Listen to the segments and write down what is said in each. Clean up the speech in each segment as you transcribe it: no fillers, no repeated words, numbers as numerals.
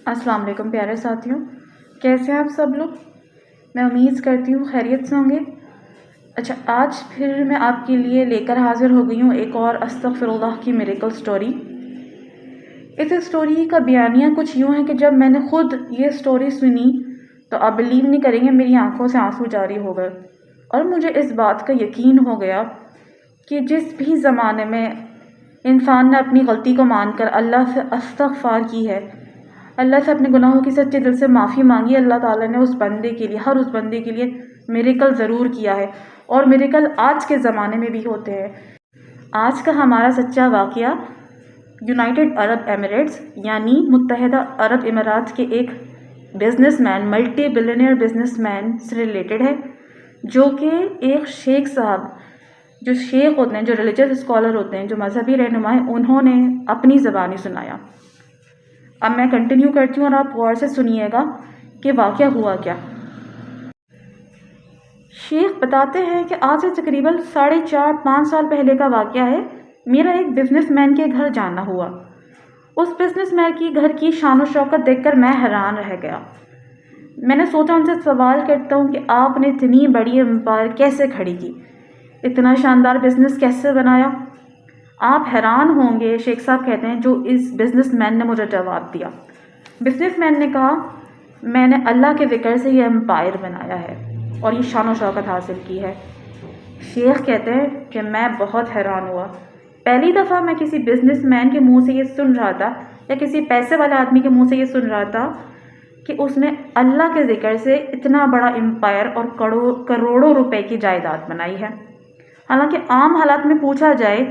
السلام علیکم پیارے ساتھیوں، کیسے ہیں آپ سب لوگ؟ میں امید کرتی ہوں خیریت سے ہوں گے۔ اچھا، آج پھر میں آپ کے لیے لے کر حاضر ہو گئی ہوں ایک اور استغفر اللہ کی میریکل سٹوری۔ اس سٹوری کا بیانیہ کچھ یوں ہے کہ جب میں نے خود یہ سٹوری سنی تو آپ بلیو نہیں کریں گے، میری آنکھوں سے آنسو جاری ہو گئے اور مجھے اس بات کا یقین ہو گیا کہ جس بھی زمانے میں انسان نے اپنی غلطی کو مان کر اللہ سے استغفار کی ہے، اللہ سے اپنے گناہوں کی سچے دل سے معافی مانگی، اللہ تعالیٰ نے اس بندے کے لیے، ہر اس بندے کے لیے میریکل ضرور کیا ہے، اور میریکل آج کے زمانے میں بھی ہوتے ہیں۔ آج کا ہمارا سچا واقعہ یونائٹڈ عرب ایمریٹس یعنی متحدہ عرب امارات کے ایک business man, multi billionaire business man سے ریلیٹڈ ہے، جو کہ ایک شیخ صاحب، جو شیخ ہوتے ہیں، جو ریلیجس اسکالر ہوتے ہیں، جو مذہبی رہنما ہیں، انہوں نے اپنی زبانی سنایا۔ اب میں کنٹینیو کرتی ہوں اور آپ غور سے سنیے گا کہ واقعہ ہوا کیا۔ شیخ بتاتے ہیں کہ آج سے تقریباً 4.5 سال پہلے کا واقعہ ہے۔ میرا ایک بزنس مین کے گھر جانا ہوا۔ اس بزنس مین کی گھر کی شان و شوکت دیکھ کر میں حیران رہ گیا۔ میں نے سوچا ان سے سوال کرتا ہوں کہ آپ نے اتنی بڑی امپائر کیسے کھڑی کی، اتنا شاندار بزنس کیسے بنایا؟ آپ حیران ہوں گے، شیخ صاحب کہتے ہیں، جو اس بزنس مین نے مجھے جواب دیا۔ بزنس مین نے کہا، میں نے اللہ کے ذکر سے یہ امپائر بنایا ہے اور یہ شان و شوکت حاصل کی ہے۔ شیخ کہتے ہیں کہ میں بہت حیران ہوا۔ پہلی دفعہ میں کسی بزنس مین کے منہ سے یہ سن رہا تھا، یا کسی پیسے والے آدمی کے منہ سے یہ سن رہا تھا کہ اس نے اللہ کے ذکر سے اتنا بڑا امپائر اور کروڑوں روپے کی جائیداد بنائی ہے۔ حالانکہ عام حالات میں پوچھا جائے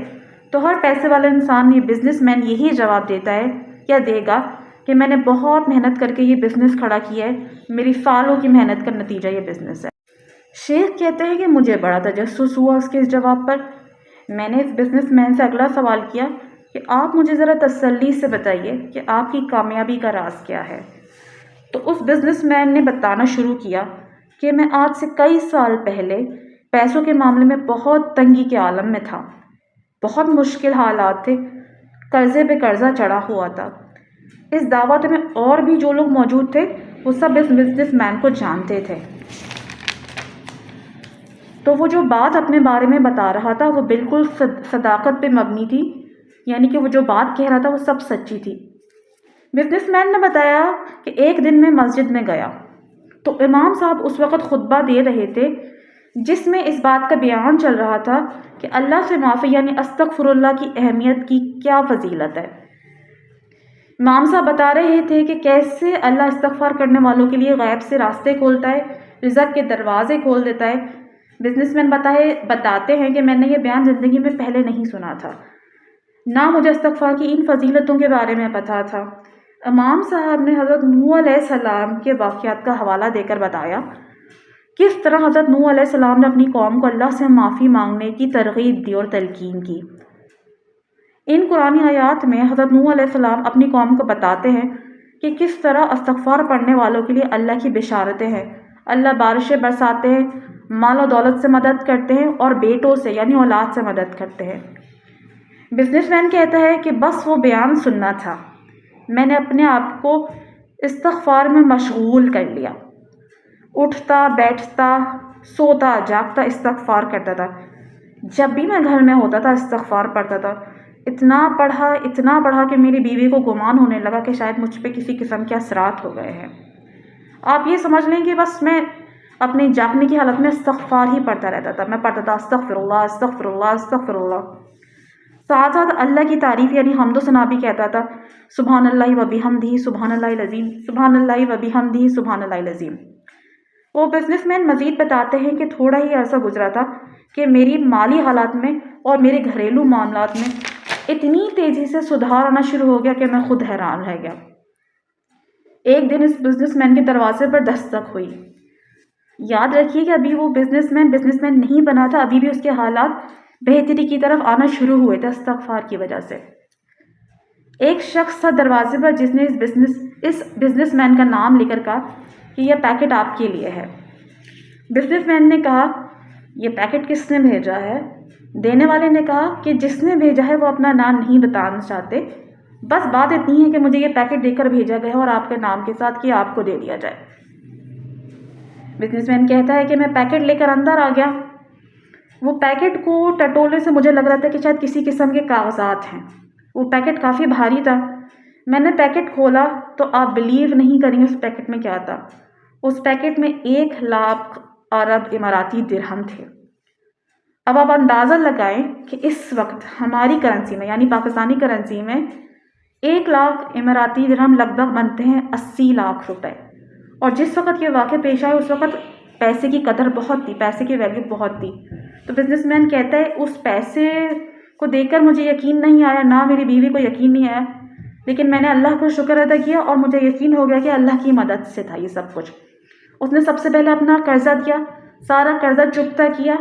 تو ہر پیسے والا انسان، یہ بزنس مین یہی جواب دیتا ہے یا دے گا کہ میں نے بہت محنت کر کے یہ بزنس کھڑا کیا ہے، میری سالوں کی محنت کا نتیجہ یہ بزنس ہے۔ شیخ کہتے ہیں کہ مجھے بڑا تجسس ہوا اس کے اس جواب پر۔ میں نے اس بزنس مین سے اگلا سوال کیا کہ آپ مجھے ذرا تسلی سے بتائیے کہ آپ کی کامیابی کا راز کیا ہے؟ تو اس بزنس مین نے بتانا شروع کیا کہ میں آج سے کئی سال پہلے پیسوں کے معاملے میں بہت تنگی کے عالم میں تھا، بہت مشکل حالات تھے، قرضے پہ قرضہ چڑھا ہوا تھا۔ اس دعوت میں اور بھی جو لوگ موجود تھے وہ سب اس بزنس مین کو جانتے تھے۔ تو وہ جو بات اپنے بارے میں بتا رہا تھا وہ بالکل صداقت پہ مبنی تھی، یعنی کہ وہ جو بات کہہ رہا تھا وہ سب سچی تھی۔ بزنس مین نے بتایا کہ ایک دن میں مسجد میں گیا تو امام صاحب اس وقت خطبہ دے رہے تھے جس میں اس بات کا بیان چل رہا تھا کہ اللہ سے معافی یعنی استغفر اللہ کی اہمیت کی کیا فضیلت ہے۔ امام صاحب بتا رہے تھے کہ کیسے اللہ استغفار کرنے والوں کے لیے غیب سے راستے کھولتا ہے، رزق کے دروازے کھول دیتا ہے۔ بزنس مین بتاتے ہیں کہ میں نے یہ بیان زندگی میں پہلے نہیں سنا تھا، نہ مجھے استغفار کی ان فضیلتوں کے بارے میں پتہ تھا۔ امام صاحب نے حضرت نوح علیہ السلام کے واقعات کا حوالہ دے کر بتایا کس طرح حضرت نوح علیہ السلام نے اپنی قوم کو اللہ سے معافی مانگنے کی ترغیب دی اور تلقین کی۔ ان قرآنی آیات میں حضرت نوح علیہ السلام اپنی قوم کو بتاتے ہیں کہ کس طرح استغفار پڑھنے والوں کے لیے اللہ کی بشارتیں ہیں، اللہ بارشیں برساتے ہیں، مال و دولت سے مدد کرتے ہیں اور بیٹوں سے یعنی اولاد سے مدد کرتے ہیں۔ بزنس مین کہتا ہے کہ بس وہ بیان سننا تھا، میں نے اپنے آپ کو استغفار میں مشغول کر لیا، اٹھتا بیٹھتا سوتا جاگتا استغفار کرتا تھا، جب بھی میں گھر میں ہوتا تھا استغفار پڑھتا تھا۔ اتنا پڑھا کہ میری بیوی کو گمان ہونے لگا کہ شاید مجھ پہ کسی قسم کے اثرات ہو گئے ہیں۔ آپ یہ سمجھ لیں کہ بس میں اپنے جاگنے کی حالت میں استغفار ہی پڑھتا رہتا تھا۔ میں پڑھتا تھا استغفر اللہ استغفر اللہ استغفر اللہ، ساتھ ساتھ اللہ کی تعریف یعنی حمد و ثنا بھی کہتا تھا، سبحان اللہ و بحمدہ سبحان اللہ العظیم، سبحان اللہ و بحمدہ سبحان اللہ العظیم۔ وہ بزنس مین مزید بتاتے ہیں کہ تھوڑا ہی عرصہ گزرا تھا کہ میری مالی حالات میں اور میرے گھریلو معاملات میں اتنی تیزی سے سدھار آنا شروع ہو گیا کہ میں خود حیران رہ گیا۔ ایک دن اس بزنس مین کے دروازے پر دستک ہوئی۔ یاد رکھیے کہ ابھی وہ بزنس مین نہیں بنا تھا، ابھی بھی اس کے حالات بہتری کی طرف آنا شروع ہوئے تھے استغفار کی وجہ سے۔ ایک شخص تھا دروازے پر جس نے اس بزنس مین کا نام لے کر کہا کہ یہ پیکٹ آپ کے لیے ہے۔ بزنس مین نے کہا، یہ پیکٹ کس نے بھیجا ہے؟ دینے والے نے کہا کہ جس نے بھیجا ہے وہ اپنا نام نہیں بتانا چاہتے، بس بات اتنی ہے کہ مجھے یہ پیکٹ دے کر بھیجا گیا اور آپ کے نام کے ساتھ کہ آپ کو دے دیا جائے۔ بزنس مین کہتا ہے کہ میں پیکٹ لے کر اندر آ گیا، وہ پیکٹ کو ٹٹولے سے مجھے لگ رہا تھا کہ شاید کسی قسم کے کاغذات ہیں، وہ پیکٹ کافی بھاری تھا۔ میں نے پیکٹ کھولا تو آپ بلیو نہیں کریں گے اس پیکٹ میں کیا تھا۔ اس پیکٹ میں 1,00,000 عرب اماراتی درہم تھے۔ اب آپ اندازہ لگائیں کہ اس وقت ہماری کرنسی میں یعنی پاکستانی کرنسی میں 1,00,000 اماراتی درہم لگ بھگ بنتے ہیں 80 لاکھ روپے۔ اور جس وقت یہ واقعہ پیش آیا اس وقت پیسے کی قدر بہت تھی، پیسے کی ویلیو بہت تھی۔ تو بزنس مین کہتا ہے اس پیسے کو دیکھ کر مجھے یقین نہیں آیا، نہ میری بیوی کو یقین نہیں آیا، لیکن میں نے اللہ کا شکر ادا کیا اور مجھے یقین ہو گیا کہ اللہ کی مدد سے تھا یہ سب کچھ۔ اس نے سب سے پہلے اپنا قرضہ دیا، سارا قرضہ چکتا کیا۔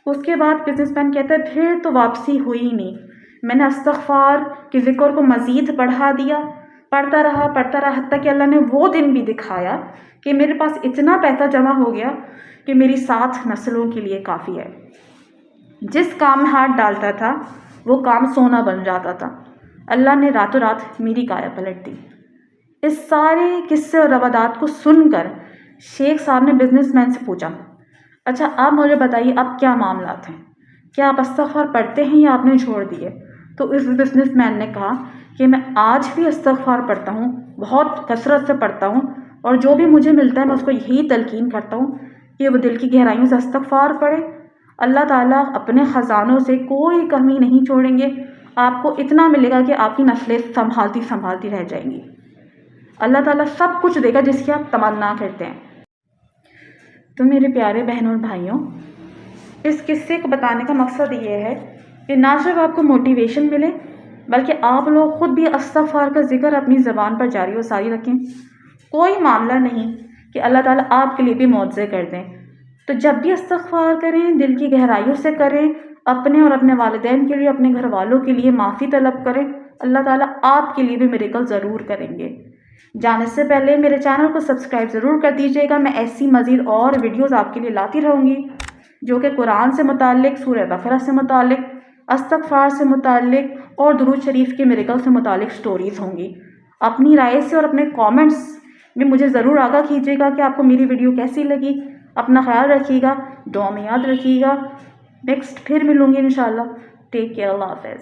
اس کے بعد بزنس مین کہتا ہے پھر تو واپسی ہوئی ہی نہیں، میں نے استغفار کے ذکر کو مزید بڑھا دیا، پڑھتا رہا حتیٰ کہ اللہ نے وہ دن بھی دکھایا کہ میرے پاس اتنا پیسہ جمع ہو گیا کہ میری 7 نسلوں کے لیے کافی ہے۔ جس کام میں ہاتھ ڈالتا تھا وہ کام سونا بن جاتا تھا۔ اللہ نے راتوں رات میری کایا پلٹ دی۔ اس سارے قصے اور روادات کو سن کر شیخ صاحب نے بزنس مین سے پوچھا، اچھا آپ مجھے بتائیے اب کیا معاملات ہیں، کیا آپ استغفار پڑھتے ہیں یا آپ نے چھوڑ دیے؟ تو اس بزنس مین نے کہا کہ میں آج بھی استغفار پڑھتا ہوں، بہت کثرت سے پڑھتا ہوں، اور جو بھی مجھے ملتا ہے میں اس کو یہی تلقین کرتا ہوں کہ وہ دل کی گہرائیوں سے استغفار پڑھے۔ اللہ تعالیٰ اپنے خزانوں سے کوئی کمی نہیں چھوڑیں گے، آپ کو اتنا ملے گا کہ آپ کی نسلیں سنبھالتی رہ جائیں گی۔ اللہ تعالیٰ سب کچھ دے گا جس کی آپ تمنا کرتے ہیں۔ تو میرے پیارے بہنوں اور بھائیوں، اس قصے کو بتانے کا مقصد یہ ہے کہ نہ صرف آپ کو موٹیویشن ملے بلکہ آپ لوگ خود بھی استغفار کا ذکر اپنی زبان پر جاری و ساری رکھیں۔ کوئی معاملہ نہیں کہ اللہ تعالیٰ آپ کے لیے بھی معجزے کر دیں، تو جب بھی استغفار کریں دل کی گہرائیوں سے کریں، اپنے اور اپنے والدین کے لیے، اپنے گھر والوں کے لیے معافی طلب کریں، اللہ تعالیٰ آپ کے لیے بھی میریکل ضرور کریں گے۔ جانے سے پہلے میرے چینل کو سبسکرائب ضرور کر دیجیے گا، میں ایسی مزید اور ویڈیوز آپ کے لیے لاتی رہوں گی جو کہ قرآن سے متعلق، سورہ بقرہ سے متعلق، استغفار سے متعلق اور درود شریف کے میریکل سے متعلق سٹوریز ہوں گی۔ اپنی رائے سے اور اپنے کامنٹس میں مجھے ضرور آگاہ کیجیے گا کہ آپ کو میری ویڈیو کیسی لگی۔ اپنا خیال رکھیے گا، دعا میں یاد رکھیے گا۔ نیکسٹ پھر ملوں گی انشاءاللہ۔ ٹیک کیئر، اللہ حافظ۔